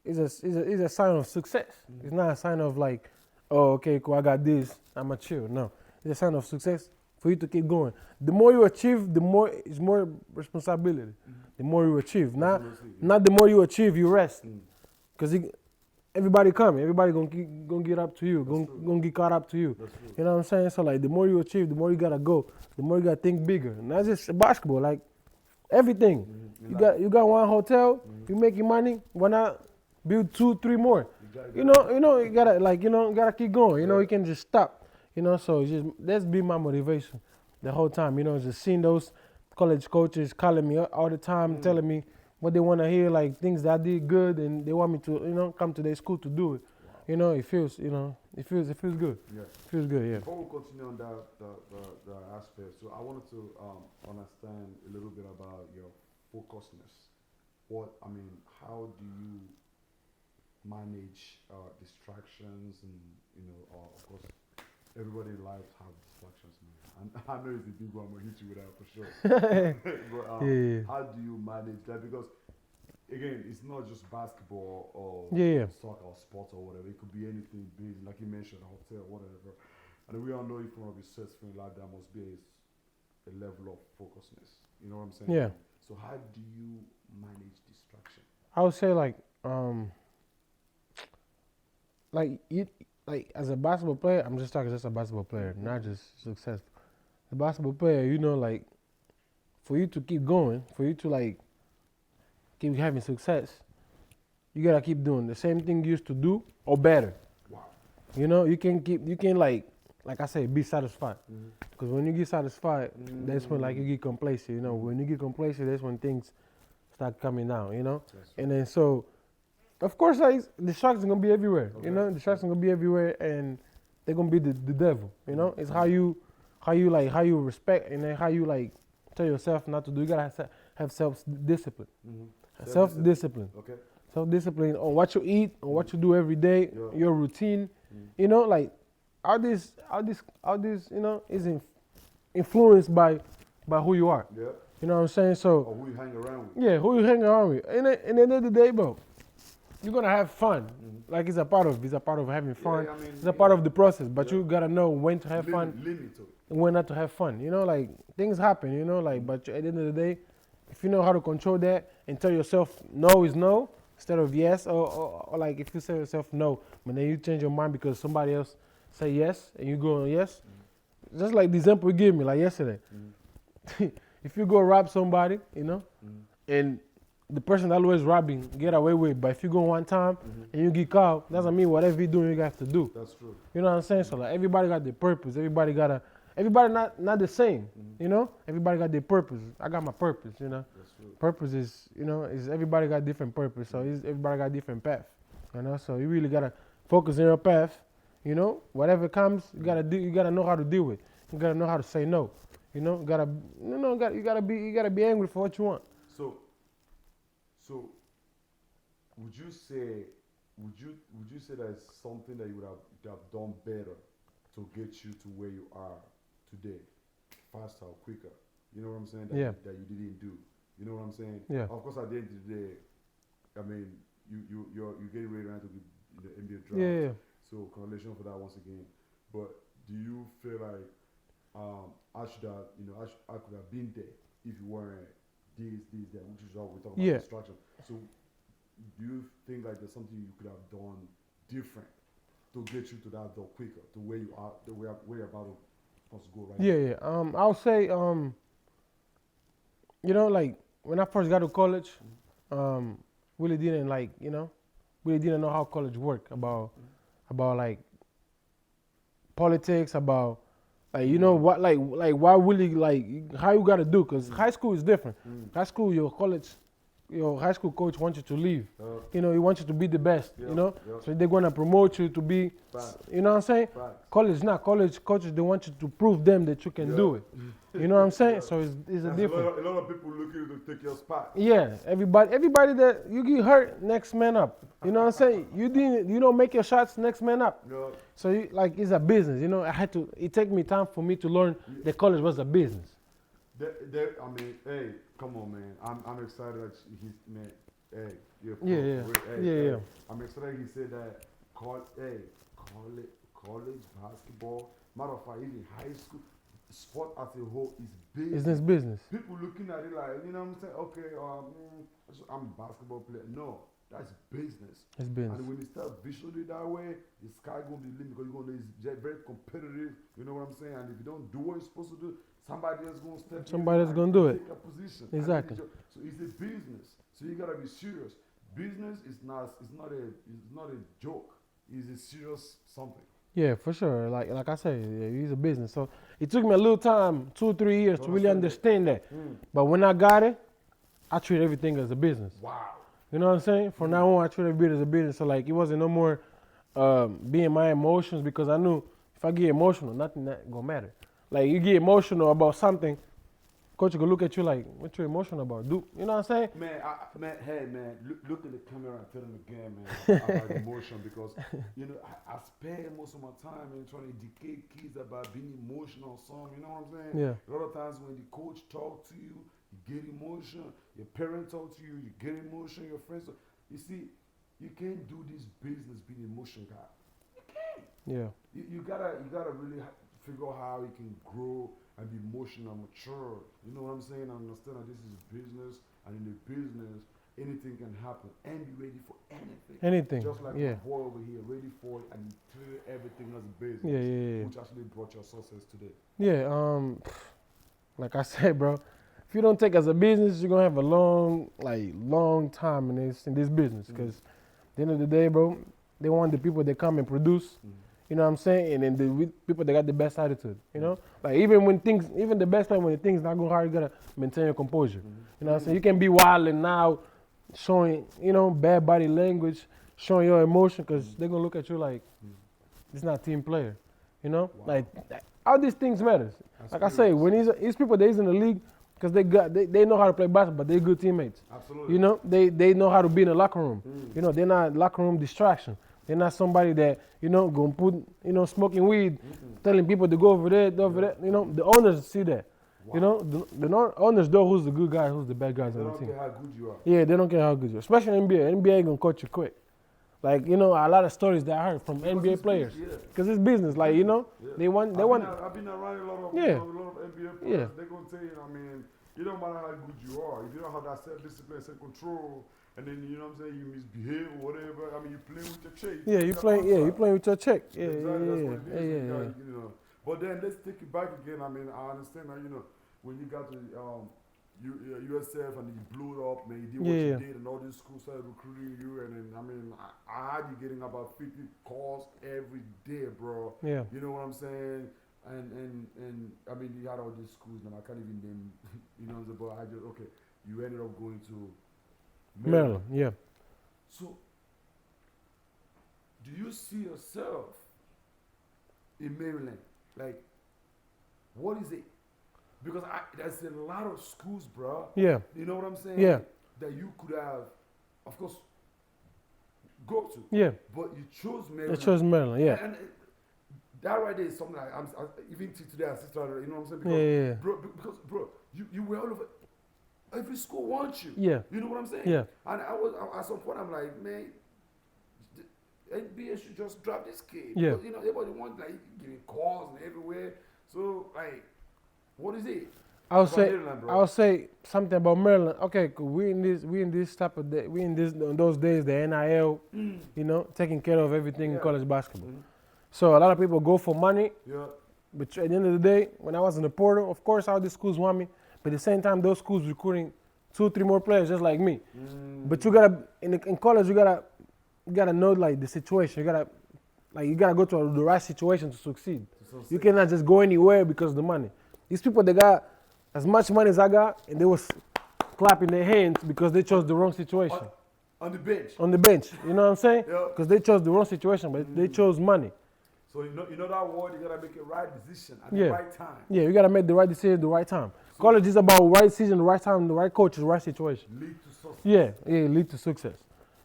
it's a sign of success. Mm. It's not a sign of like, oh okay, cool, I got this, I'ma chill. No, it's a sign of success for you to keep going. The more you achieve, the more it's more responsibility. Mm. The more you achieve, Absolutely, yeah. not the more you achieve, you rest. Mm. Cause everybody coming, everybody gonna get up to you, That's true. gonna get caught up to you. That's true. You know what I'm saying? So like, the more you achieve, the more you gotta go, the more you gotta think bigger. Not just basketball, like everything. Mm-hmm. You got one hotel, Mm. you making money. Why not build 2, 3 more? Exactly. You gotta like you gotta keep going. You know, Yeah. you can just stop. You know, so it's just that's been my motivation the whole time. You know, just seeing those college coaches calling me all the time, Mm. telling me what they want to hear, like things that I did good, and they want me to come to their school to do it. Wow. You know, it feels it feels good. Yeah. It feels good. Yeah. Before we continue on the aspect, so I wanted to understand a little bit about your focusness. How do you manage distractions and of course, everybody in life have distractions, man. And I know it's a big one, I'm gonna hit you with that for sure. But Yeah. how do you manage that? Because again, it's not just basketball or Yeah. soccer or sports or whatever. It could be anything big, like you mentioned, a hotel, whatever. And we all know if you want to be successful in life, there must be a level of focusness. You know what I'm saying? Yeah. So how do you manage distraction? I would say like you like as a basketball player, I'm just talking just a basketball player, not just successful. A basketball player, like for you to keep going, for you to like keep having success, you gotta keep doing the same thing you used to do or better. Wow. You know, you can like I say, be satisfied. Mm-hmm. Because when you get satisfied, that's when like you get complacent. You know, when you get complacent, that's when things start coming down. You know, That's and then so, of course, like distractions gonna be everywhere. Okay. You know, distractions gonna be everywhere, and they're gonna be the devil. You know, it's how you respect, and then how you like tell yourself not to do. You gotta have self-discipline. Mm-hmm. Self-discipline. Okay. Self-discipline on what you eat, on what you do every day, Yeah. your routine. Mm. You know, like all this, is influenced by who you are. Yeah. You know what I'm saying? So Or who you hang around with. yeah, who you hang around with. And at the end of the day, bro, you're gonna have fun. Mhm. Like it's a part of having fun. Yeah, I mean, It's a part of the process, but you gotta know when to have fun Limit to it. and when not to have fun. You know, like things happen. You know, like but at the end of the day, if you know how to control that and tell yourself no is no instead of yes, or like if you say yourself no, but then you change your mind because somebody else say yes and you go on yes. Just like the example you gave me like yesterday. If you go rob somebody, and the person that always robbing get away with it, but if you go one time and you get caught, doesn't mean whatever you doing you have to do. That's true. You know what I'm saying? So like everybody got their purpose. Everybody not the same. You know? Everybody got their purpose. I got my purpose, you know. That's true. Purpose is everybody got different purpose. So everybody got different path. You know, so you really gotta focus on your path. You know, whatever comes, you gotta know how to deal with. You gotta know how to say no. You know, you gotta be angry for what you want. So, would you say that it's something that you would have done better to get you to where you are today, faster or quicker? You know what I'm saying? That you didn't do. You know what I'm saying? Yeah. Of course, at the end of the day, I mean, you're getting ready right now to be in the NBA draft. Yeah. So congratulations for that once again. But do you feel like I should have, I could have been there if you weren't this, that, which is all we're talking about distraction. So do you think like there's something you could have done different to get you to that door quicker, to where you are, where you're about to go right now? Yeah. I'll say, like when I first got to college, really didn't really didn't know how college worked about like politics, about like what like why really like how you gotta do, because high school is different. High school, your college your high school coach wants you to leave. Yeah. You know, he wants you to be the best. Yeah, You know, yeah. so they're gonna promote you to be. Facts. You know what I'm saying? Facts. College, not college coaches. They want you to prove them that you can Yeah. do it. You know what I'm saying? Yeah. So it's a There's difference. a lot of people looking to take your spot. Yeah, everybody that you get hurt, next man up. You know what I'm saying? You don't make your shots, next man up. Yeah. So like it's a business. You know, it took me time for me to learn that college was a business. I mean, hey, come on, man. I'm excited that he's, man. Hey, you're Yeah, pro yeah. for it. Hey, Yeah, hey, yeah. I'm excited he said that. College basketball. Matter of fact, even high school, sport as a whole is Business. People looking at it like, you know what I'm saying? Okay, I'm a basketball player. No, that's business. It's business. And when you start visually that way, the sky gonna be the limit because you're gonna be very competitive. You know what I'm saying? And if you don't do what you're supposed to do, somebody else gonna step in. Somebody else and gonna do it. Take a position. Exactly. So it's a business. So you gotta be serious. Business is not. It's not a joke. It's a serious something. Yeah, for sure. Like I say, yeah, it's a business. So it took me a little time, 2 or 3 years, to really understand that. But when I got it, I treat everything as a business. Wow. You know what I'm saying? From now on, I treat everything as a business. So like, it wasn't no more being my emotions, because I knew if I get emotional, nothing that gonna matter. Like, you get emotional about something, coach gonna look at you like, what you emotional about? You know what I'm saying? Man, hey man, look at the camera and tell them again, man, about emotion, because you know I spend most of my time trying to educate kids about being emotional or something. You know what I'm saying? Yeah. A lot of times when the coach talk to you, you get emotion. Your parents talk to you, you get emotion. Your friends, you see, you can't do this business being emotion guy. You can't. Yeah. You gotta really figure out how you can grow and be emotional, mature. You know what I'm saying? I understand that this is business, and in the business, anything can happen, and be ready for anything. Anything. Just like Yeah. my boy over here, ready for it, and he treated everything as business. Yeah. Which actually brought your success today. Yeah. Like I said, bro, if you don't take it as a business, you're gonna have a long time in this business. Because at the end of the day, bro, they want the people that come and produce. You know what I'm saying? And then the people that got the best attitude. You know, like even the best time when the things not going hard, you gotta maintain your composure. You know what I'm saying? You can be wild and now showing, bad body language, showing your emotion, because they're gonna look at you like it's not a team player. You know, like all these things matters. Like I say, when these people that is in the league, because they know how to play basketball, they're good teammates. Absolutely. You know, they know how to be in the locker room. You know, they're not locker room distraction. They're not somebody that, gonna put, smoking weed, telling people to go over there, over there. You know, the owners see that. Wow. You know, the owners know who's the good guy, who's the bad guys They on the don't team. care how good you are. Yeah, they don't care how good you are. Especially in NBA. NBA gonna cut you quick. Like, a lot of stories that I heard from NBA players. Because it's business. Like, they want. I've been around a lot of NBA players. Yeah. They're gonna tell you, it don't matter how good you are. If you don't have that self-discipline, self-control, and then, you know what I'm saying, you misbehave or whatever, you playing with your chick. Yeah, you playing with your chick. Yeah, Exactly, that's what it is. yeah. You know. But then let's take it back again. I understand that, when you got to USF and you blew it up, man, you did what you did, and all these schools started recruiting you, and then, I had you getting about 50 calls every day, bro. Yeah. You know what I'm saying? And you had all these schools, man, I can't even name, but you ended up going to Maryland, yeah. So, do you see yourself in Maryland? Like, what is it? Because there's a lot of schools, bro. Yeah. You know what I'm saying? Yeah. That you could have, of course, go to. Yeah. But you chose Maryland. I chose Maryland, yeah. And that right there is something like even today I still try to, you know what I'm saying? Because, bro, you were all over. Every school wants you. Yeah. You know what I'm saying? Yeah. And I was at some point I'm like, man, the NBA should just drop this kid. Yeah. Because, everybody wants giving calls and everywhere. So what is it? I'll say something about Maryland. Okay, cool. We in this type of day. In those days, the NIL, taking care of everything in college basketball. So a lot of people go for money. Yeah. But at the end of the day, when I was in the portal, of course, all the schools want me. But at the same time, those schools recruiting 2 or 3 more players just like me. But you gotta in college, you gotta know the situation. You gotta go to the right situation to succeed. You cannot just go anywhere because of the money. These people, they got as much money as I got, and they was clapping their hands because they chose the wrong situation On the bench. on the bench. You know what I'm saying? Yeah. Because they chose the wrong situation, but they chose money. So you know that word, you gotta make a right decision at Yeah. the right time. Yeah, you gotta make the right decision at the right time. College is about right decision, the right time, the right coach, the right situation. Lead to success. Yeah, lead to success.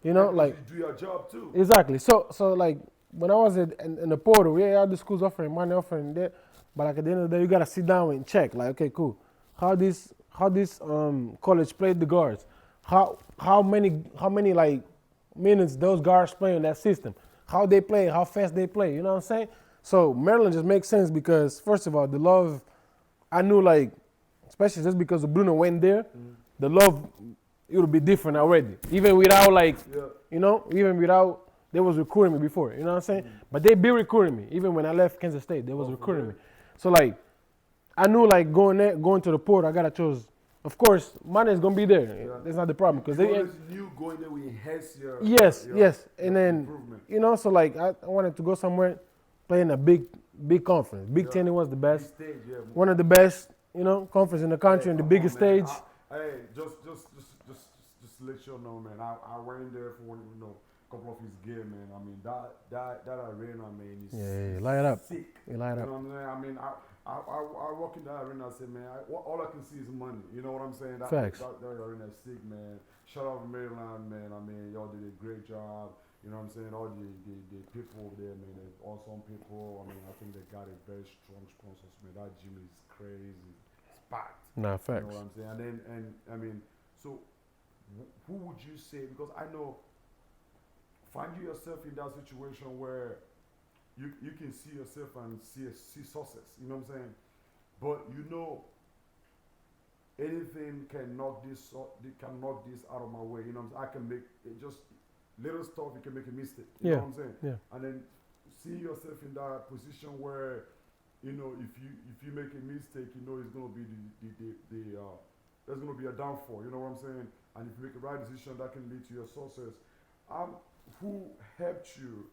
You know, And like you do your job too. exactly. So like when I was in the portal, yeah, the schools offering money, offering that, but like at the end of the day, you gotta sit down and check. Like, okay, cool. How this college played the guards? How many like minutes those guards play in that system? How they play? How fast they play? You know what I'm saying? So Maryland just makes sense because first of all, the love I knew like, especially just because Bruno went there, the love it would be different already. Even without like, even without they was recruiting me before. You know what I'm saying? But they be recruiting me. Even when I left Kansas State, they was recruiting me. So like, I knew like going to the port, I gotta choose. Of course, money is gonna be there. Yeah. That's not the problem because You they. always knew going there will enhance your Yes, your- yes, your and then improvement. so like I wanted to go somewhere, play in a big conference. Big Ten was the Big best, stage, yeah. one of the best, conference in the country Hey, and the come biggest on, man. stage. Hey, just to let you know, man. I went there for a couple of his game, man. I mean that arena, man, is Yeah, light it up. sick. You light You up. know what I'm saying? I mean, I walk in that arena. I say, man, all I can see is money. You know what I'm saying? Facts. That arena is sick, man. Shout out to Maryland, man. I mean, y'all did a great job. You know what I'm saying? All the people over there, man, they're awesome people. I mean, I think they got a very strong sponsors, man. That gym is crazy. It's packed. Nah, You facts. know what I'm saying? And I mean, so who would you say? Because I know, find you yourself in that situation where you can see yourself and see success. You know what I'm saying? But anything can knock this out of my way. You know what I'm saying? I can make it just little stuff. You can make a mistake. You know what I'm saying? Yeah. And then see yourself in that position where if you make a mistake, it's gonna be there's gonna be a downfall. You know what I'm saying? And if you make a right decision, that can lead to your success. Who helped you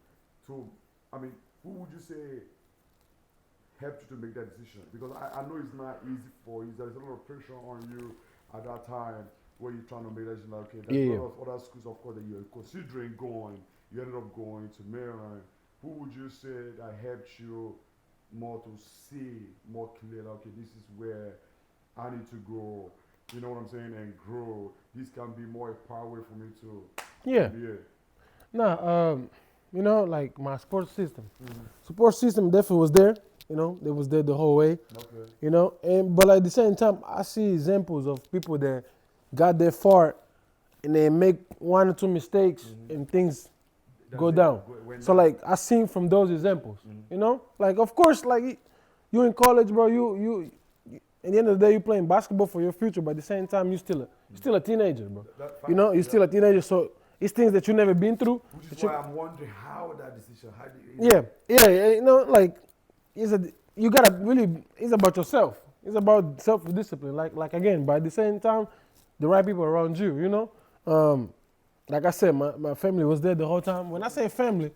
to? I mean, who would you say helped you to make that decision? Because I know it's not easy for you. There's a lot of pressure on you at that time where you're trying to make that decision. Like, okay, there's a lot of other schools, of course, that you're considering going. You ended up going to Maryland. Who would you say that helped you more to see more clearly? Okay, this is where I need to go. You know what I'm saying? And grow. This can be more a pathway for me to. Yeah. Nah, like my support system. Support system definitely was there. They was there the whole way. Okay. But at the same time, I see examples of people that got there far and they make one or two mistakes and things go down. So like I seen from those examples, like of course, like you in college, bro. You at the end of the day, you playing basketball for your future, but at the same time, you still a teenager, bro. You're still a teenager, so it's things that you never been through. Which is why I'm wondering how that decision. How do you, Yeah, like you gotta really. It's about yourself. It's about self-discipline. Like again, but at the same time, the right people around you. Like I said, my family was there the whole time. When I say family,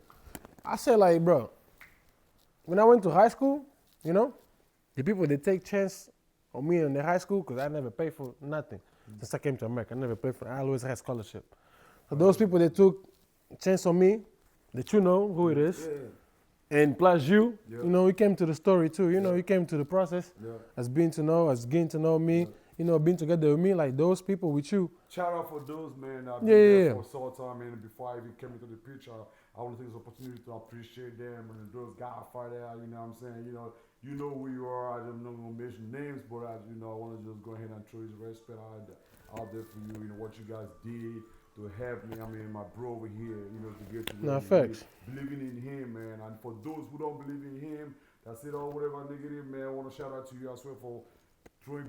I say like, bro, when I went to high school, the people that take chance on me in the high school, because I never paid for nothing since I came to America. I never paid for. I always had scholarship. So those people that took chance on me, that you know who it is, and plus you, you came to the story too. You came to the process as getting to know me. Being together with me, like those people with you. Shout out for those, man. I've been there for so time, man. Before I even came into the picture, I want to take this opportunity to appreciate them and those Godfather. You know what I'm saying? You know who you are. I'm not gonna mention names, but I want to just go ahead and throw his respect out there for you. What you guys did to help me. I mean, my bro over here. To get to where Facts. Believing in him, man. And for those who don't believe in him, that's it or whatever negative, man. I want to shout out to you as well for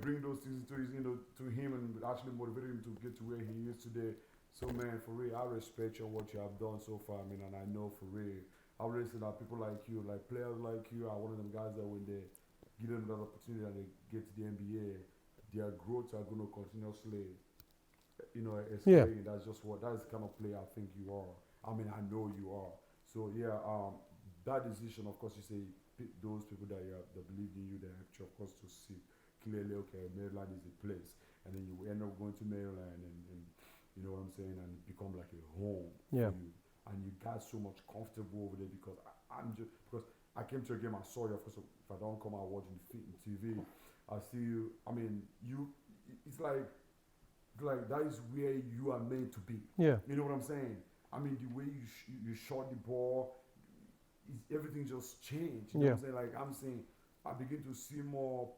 bring those things to him and actually motivate him to get to where he is today. So man, for real, I respect you and what you have done so far, man, and I know for real, I really say that people like you, like players like you, are one of them guys that when they give them that opportunity and they get to the NBA, their growth are going to continuously, escalate. That's the kind of player I think you are. I mean, I know you are. So yeah, that decision, of course, you say those people that believe in you, that helped you, of course, to see clearly, okay, Maryland is the place. and then you end up going to Maryland, and you know what I'm saying, and become like a home Yeah. for you, and you got so much comfortable over there because I'm just because I came to a game, I saw you. Of course, if I don't come out watching TV, I see you. I mean, it's like that is where you are meant to be. Yeah. You know what I'm saying? I mean, the way you shot the ball, everything just changed. You know Yeah. what I'm saying? Like I'm saying, I begin to see more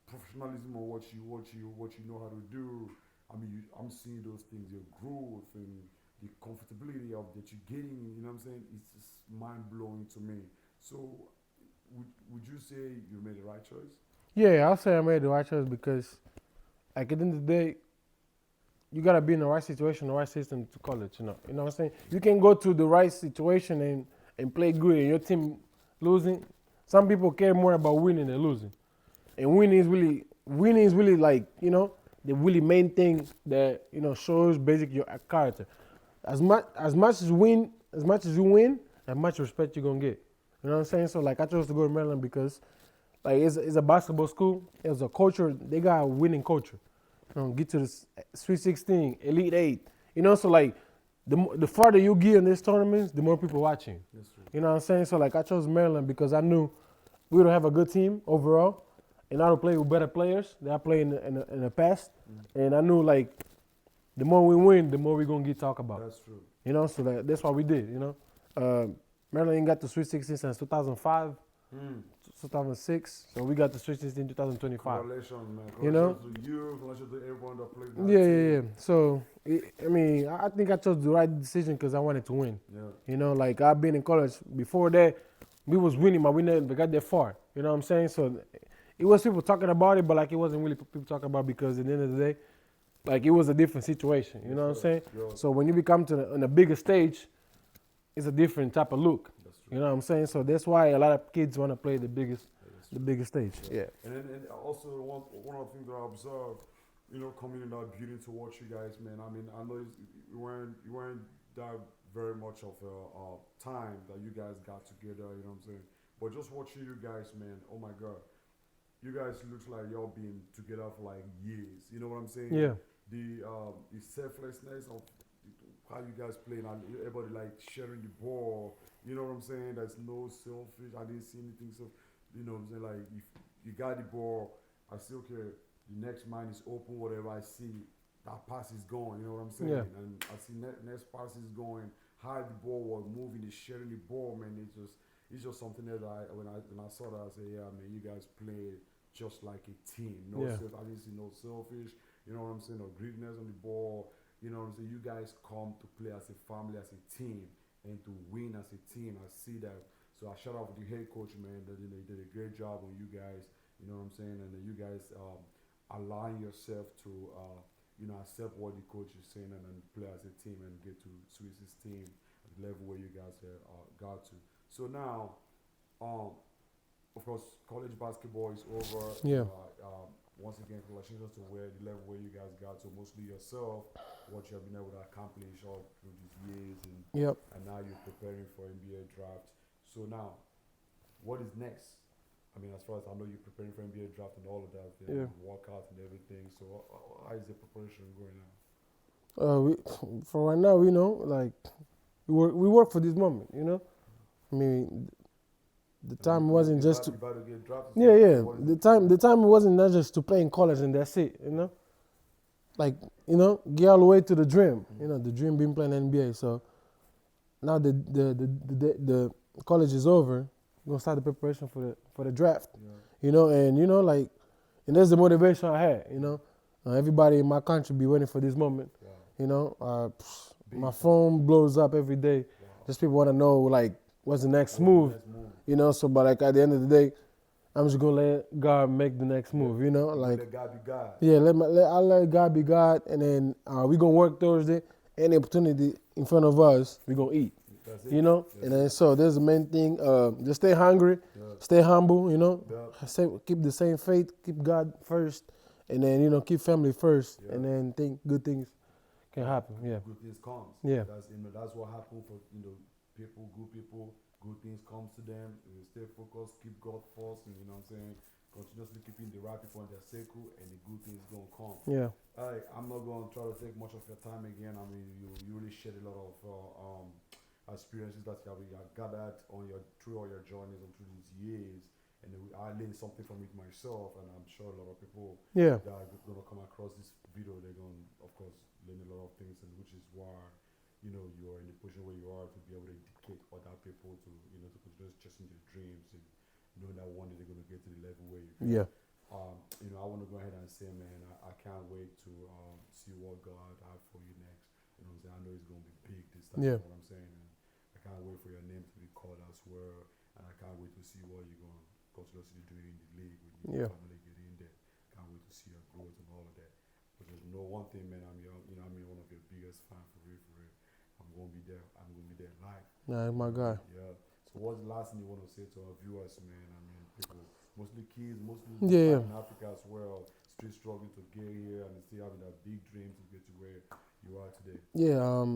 professionalism on what you know how to do. I mean, I'm seeing those things, your growth and the comfortability of that you're getting. You know what I'm saying? It's just mind blowing to me. So, would you say you made the right choice? Yeah, I'll say I made the right choice because, like, at the end of the day, you gotta be in the right situation, the right system to college. You know what I'm saying. You can go to the right situation and play good, and your team losing. Some people care more about winning than losing, and winning is really like the really main thing that shows basic your character. As much as you win, as much respect you're gonna get. You know what I'm saying? So like I chose to go to Maryland because like it's a basketball school. It's a culture. They got a winning culture. Get to the Sweet 16, Elite Eight. So like the farther you get in these tournaments, the more people watching. That's true. You know what I'm saying? So like I chose Maryland because I knew we don't have a good team overall, and I would play with better players that I played in the past, and I knew like the more we win, the more we're gonna get talked about. That's true. So that's what we did. Maryland ain't got the Sweet 16 since 2005, Mm. 2006, so we got the Sweet 16 in 2025. Congratulations, man. You know? Congratulations to you. Congratulations to everyone that plays that Yeah. team. So I mean, I think I chose the right decision because I wanted to win. Yeah. Like I've been in college before that, we was winning, but we never got that far. You know what I'm saying? So it was people talking about it, but like it wasn't really people talking about because at the end of the day, like it was a different situation. You know what I'm saying? Yeah. So when you become on a bigger stage, it's a different type of look. That's true. You know what I'm saying? So that's why a lot of kids want to play the biggest stage. Yeah. And also one of the things that I observed, coming in that building to watch you guys, man. I mean, I know you weren't that very much of a time that you guys got together. You know what I'm saying? But just watching you guys, man. Oh my God, you guys looks like y'all been together for like years. You know what I'm saying? Yeah. The selflessness of how you guys play, and everybody like sharing the ball. You know what I'm saying? There's no selfish. I didn't see anything so. You know what I'm saying? Like if you got the ball, I say okay. The next man is open. Whatever I see, that pass is going. You know what I'm saying? Yeah. And I see next pass is going. How the ball was moving, is sharing the ball, man. It's just something that when I saw that, I said, yeah, man, you guys play just like a team. Yeah. I didn't see no selfish. You know what I'm saying? No greediness on the ball. You know what I'm saying? You guys come to play as a family, as a team, and to win as a team. I see that. So I shout out to the head coach, man. That he did a great job on you guys. You know what I'm saying? And you guys align yourself to accept what the coach is saying and then play as a team and get to Sweet 16 at the level where you guys got to. So now, of course, college basketball is over. Yeah. Once again, congratulations to where the level where you guys got to, mostly yourself, what you have been able to accomplish all through these years, Yep. and now you're preparing for NBA draft. So now, what is next? I mean, as far as I know, you're preparing for NBA draft and all of that, Yeah. workouts and everything. So how is the preparation going now? For right now, like we work for this moment. I mean, the time wasn't just to. You about to get drafted. Yeah. What is The time wasn't not just to play in college and that's it. Like get all the way to the dream. The dream being playing NBA. So now the college is over. We're gonna start the preparation for the draft. Yeah. And that's the motivation I had. Everybody in my country be waiting for this moment. Wow. My phone blows up every day. Wow. Just people want to know like what's the next What's move. the next move? So but like at the end of the day, I'm just gonna let God make the next move. Like Let God be God. yeah, I'll let God be God, and then we gonna work Thursday. Any opportunity in front of us, we gonna eat. That's it. And then so there's the main thing. Just stay hungry, stay humble. Keep the same faith, keep God first, and then keep family first, and then think good things can happen. Yeah. Good things comes. Yeah. That's what happens for people, good things comes to them. Stay focused, keep God first, and you know what I'm saying. continuously keeping the right people on their circle, and the good things gonna come. Yeah. Alright, I'm not gonna try to take much of your time again. I mean, you really shared a lot of experiences that you have gathered on your through all your journeys and through these years, and I learned something from it myself, and I'm sure a lot of people Yeah. that are gonna come across this video, they're gonna, of course, learn a lot of things, and which is why you're in the position where you are to be able to educate other people to to continue chasing their dreams and knowing that one day they're gonna get to the level where you got. Yeah. I want to go ahead and say, man, I can't wait to see what God has for you next. You know what I'm saying? I know it's going to be big this time. Yeah. You know what I'm saying? And I can't wait for your name to be called as well. And I can't wait to see what you're going to continuously do in the league when you Yeah. finally get in there. Can't wait to see your growth and all of that. But just know one thing, man. I'm one of your biggest fans for real, for real. I'm going to be there. I'm going to be there live. Nah, my guy. Yeah. So what's the last thing you want to say to our viewers, man? I mean, people, mostly kids, mostly Yeah. in Africa as well, still struggling to get here and still having that big dream to get to where you are today. Yeah.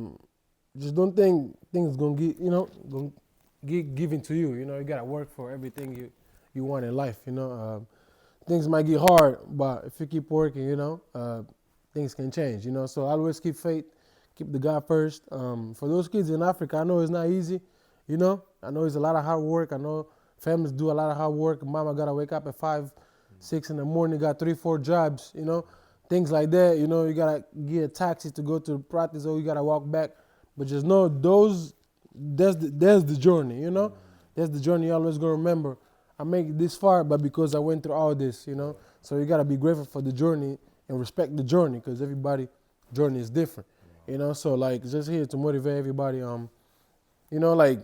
Just don't think things gonna get gonna get given to you. You gotta work for everything you want in life. Things might get hard, but if you keep working, things can change. So always keep faith, keep the God first. For those kids in Africa, I know it's not easy. I know it's a lot of hard work. I know families do a lot of hard work. Mama gotta wake up at 5, 6 in the morning, got 3, 4 jobs. Things like that. You gotta get a taxi to go to practice, or you gotta walk back. But just know that's the journey. That's the journey. You always gonna remember. I make it this far, but because I went through all this. So you gotta be grateful for the journey and respect the journey, because everybody journey is different. So like just here to motivate everybody. Like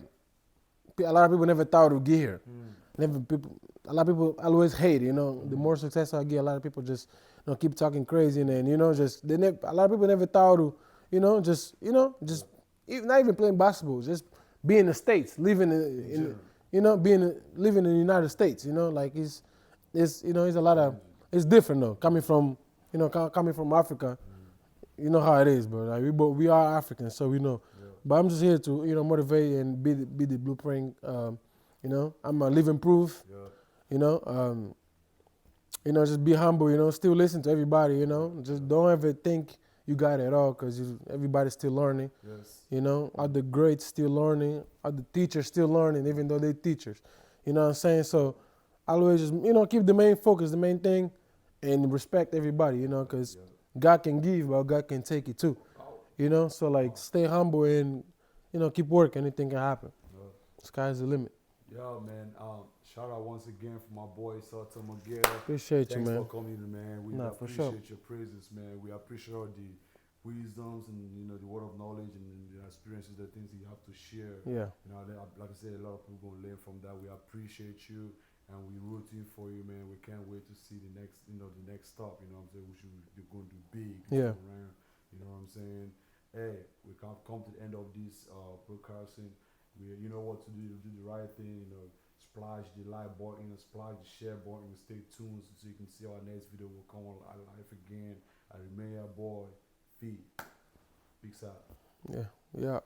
a lot of people never thought to get here. A lot of people always hate. The more success I get, a lot of people just keep talking crazy, and then just a lot of people never thought to just not even playing basketball, just be in the States, living living in the United States. Like it's a lot of, it's different though, coming from coming from Africa. You know how it is, bro. Like we are Africans, so we know. Yeah. But I'm just here to motivate and be the blueprint. I'm a living proof. Yeah. Just be humble. Still listen to everybody. Just don't ever think you got it all, because everybody's still learning. Yes. Other greats still learning. Other teachers still learning, even though they're teachers. You know what I'm saying? So always just keep the main focus, the main thing, and respect everybody. Because God can give, but God can take it too. So like stay humble and keep working. Anything can happen. Yeah. Sky's the limit. Yeah, man. Shout out once again for my boy Selton Miguel. Appreciate you, Thanks man. for coming, man. We Nah, for appreciate sure. your praises, man. We appreciate all the wisdoms and the word of knowledge and the experiences, the things that you have to share. Yeah. Like I said, a lot of people gonna learn from that. We appreciate you, and we rooting for you, man. We can't wait to see the next stop. You know what I'm saying? You're going to do big. Yeah. Around, you know what I'm saying? Hey, we can't come to the end of this broadcasting. You know what to do. Do the right thing. Splash the like button, splash the share button. Stay tuned so you can see our next video will come on live again. I remain your boy, Fee. Big shout. Yeah. Yeah.